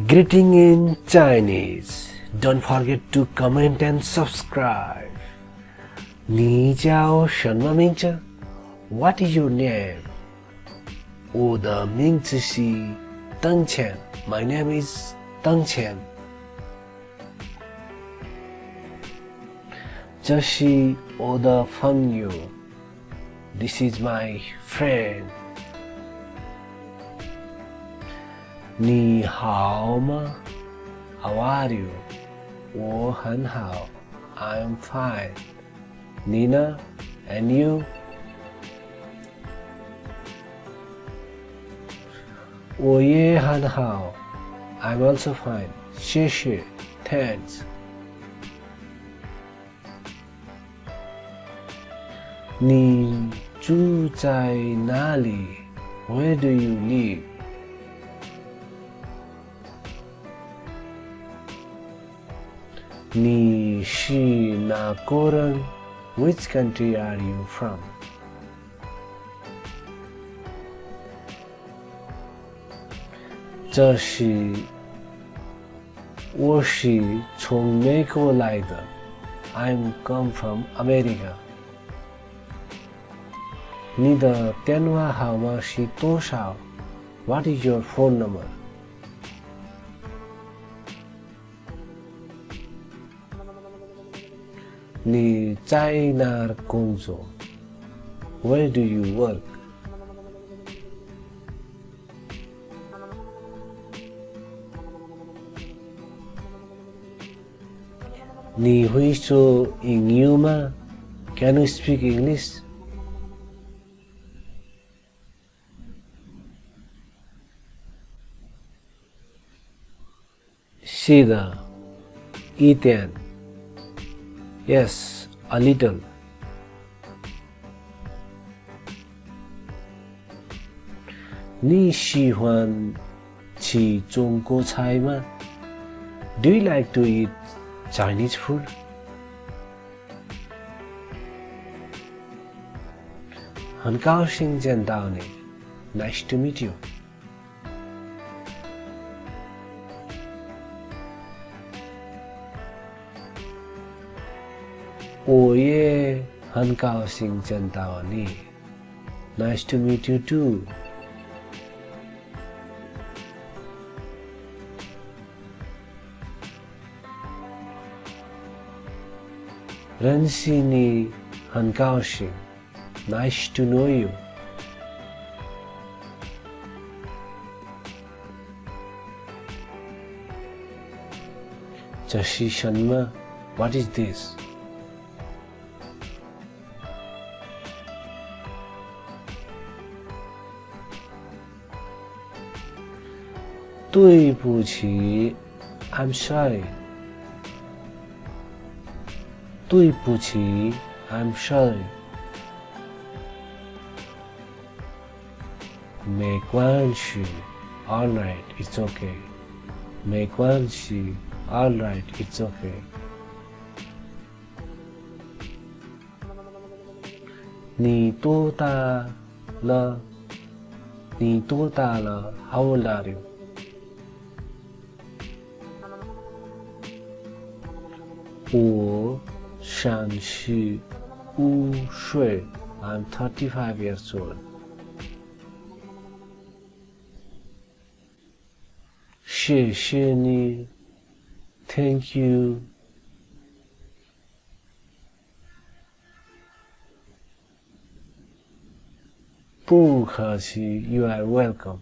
Greeting in Chinese. Don't forget to comment and subscribe. 你叫什么名字 What is your name? 我的名字是邓谦 My name is 邓谦。这是我的朋友 This is my friend. 你好吗 How are you? 我很好 I'm fine. 你呢 And you? 我也很好 I'm also fine. 谢谢 Thanks. 你住在哪里 Where do you live? 你是哪国人 Which country are you from? 我是从美国来的 I'm come from America. 你的电话号码是多少 What is your phone number? 你在哪儿工作 Where do you work? 你会说英语吗 Can you speak English? 是的，一点 Yes, a little. 你喜欢吃中国菜吗 Do you like to eat Chinese food? 很高兴见到你 Nice to meet you. 我也很高兴见到你 Nice to meet you too. 认识你很高兴 Nice to know you. 这是什么 What is this? 对不起 I'm sorry. 对不起 I'm sorry. 没关系 Alright, it's okay. 没关系 Alright, it's okay. 你多大了 How old are you? 我35岁 I'm 35 years old. 谢谢你 Thank you. 不客气 You are welcome.